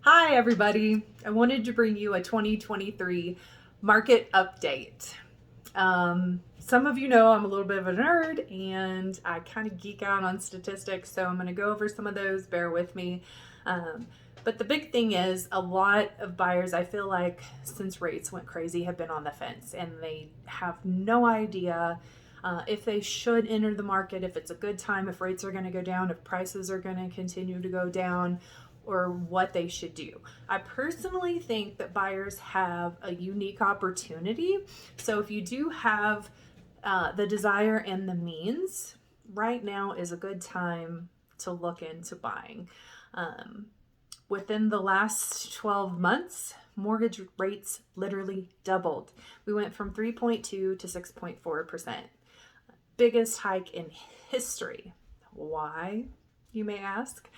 Hi, everybody. I wanted to bring you a 2023 market update. Some of you know I'm a little bit of a nerd and I kind of geek out on statistics, so I'm going to go over some of those. Bear with me. Um, but the big thing is, a lot of buyers, I feel like, since rates went crazy, have been on the fence and they have no idea if they should enter the market, if it's a good time, if rates are going to go down, if prices are going to continue to go down, or what they should do. I personally think that buyers have a unique opportunity. So if you do have the desire and the means, right now is a good time to look into buying. Um, Within the last 12 months, mortgage rates literally doubled. We went from 3.2 to 6.4%. Biggest hike in history. Why, you may ask?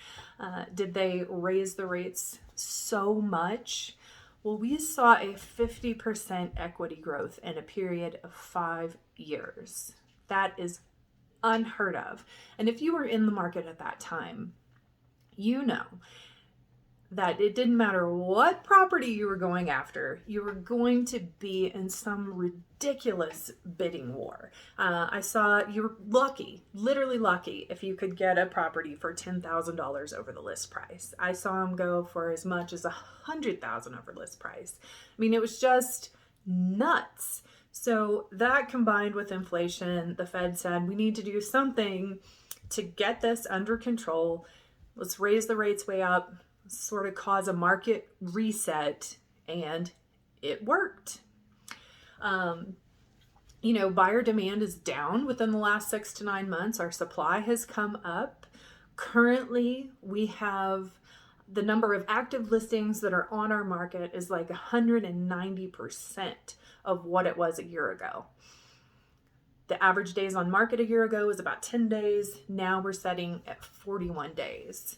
Did they raise the rates so much? Well, we saw a 50% equity growth in a period of 5 years. That is unheard of. And if you were in the market at that time, you know that it didn't matter what property you were going after, you were going to be in some ridiculous bidding war. I saw you were lucky, literally lucky, if you could get a property for $10,000 over the list price. I saw them go for as much as $100,000 over list price. I mean, it was just nuts. So that combined with inflation, the Fed said we need to do something to get this under control. Let's raise the rates way up, sort of cause a market reset, and it worked. Buyer demand is down within the last 6 to 9 months. Our supply has come up. Currently, we have the number of active listings that are on our market is like 190% of what it was a year ago. The average days on market a year ago was about 10 days. Now we're setting at 41 days.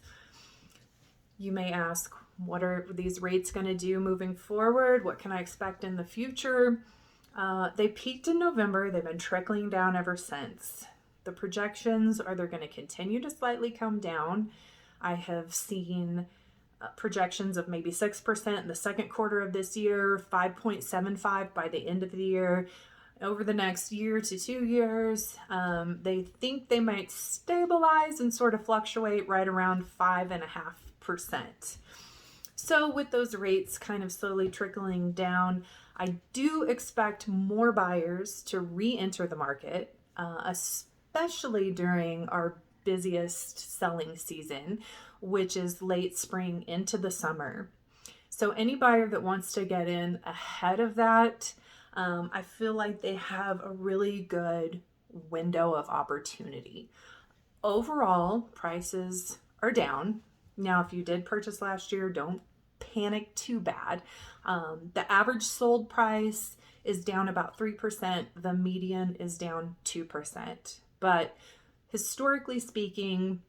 You may ask, what are these rates going to do moving forward? What can I expect in the future? They peaked in November. They've been trickling down ever since. The projections are they're going to continue to slightly come down. I have seen projections of maybe 6% in the second quarter of this year, 5.75 by the end of the year. Over the next year to 2 years, they think they might stabilize and sort of fluctuate right around 5.5%. So with those rates kind of slowly trickling down, I do expect more buyers to re-enter the market, especially during our busiest selling season, which is late spring into the summer. So any buyer that wants to get in ahead of that, I feel like they have a really good window of opportunity. Overall, prices are down. Now, if you did purchase last year, don't panic too bad. The average sold price is down about 3%. The median is down 2%. But historically speaking,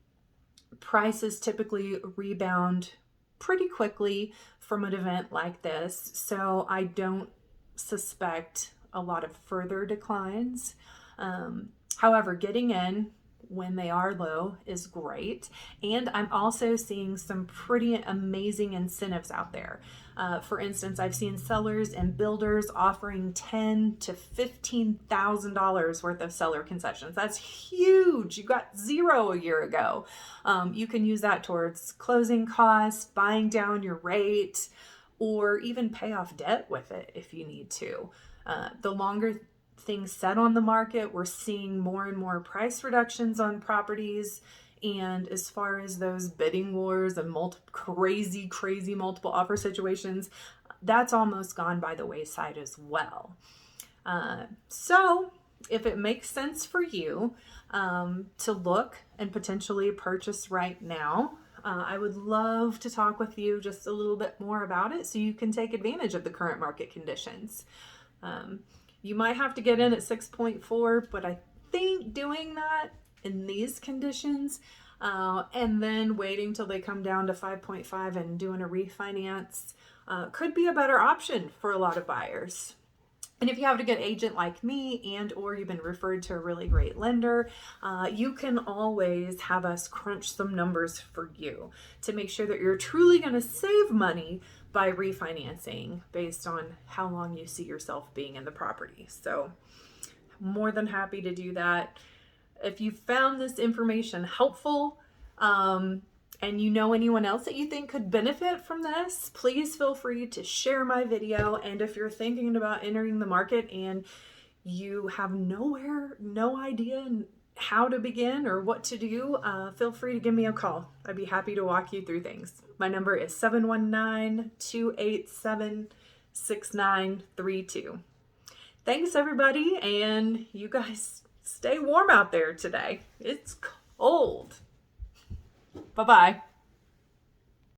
prices typically rebound pretty quickly from an event like this. So I don't suspect a lot of further declines. However, getting in when they are low is great. And I'm also seeing some pretty amazing incentives out there. For instance, I've seen sellers and builders offering $10,000 to $15,000 worth of seller concessions. That's huge. You got zero a year ago. You can use that towards closing costs, buying down your rate, or even pay off debt with it if you need to. The longer things set on the market, we're seeing more and more price reductions on properties. And as far as those bidding wars and crazy multiple offer situations, that's almost gone by the wayside as well. So if it makes sense for you to look and potentially purchase right now, I would love to talk with you just a little bit more about it so you can take advantage of the current market conditions. You might have to get in at 6.4, but I think doing that in these conditions and then waiting till they come down to 5.5 and doing a refinance could be a better option for a lot of buyers. And if you have a good agent like me, and or you've been referred to a really great lender, you can always have us crunch some numbers for you to make sure that you're truly going to save money by refinancing based on how long you see yourself being in the property. So more than happy to do that. If you found this information helpful, and you know anyone else that you think could benefit from this, please feel free to share my video. And if you're thinking about entering the market and you have no idea how to begin or what to do, feel free to give me a call. I'd be happy to walk you through things. My number is 719-287-6932. Thanks, everybody, and you guys stay warm out there today. It's cold. Bye-bye.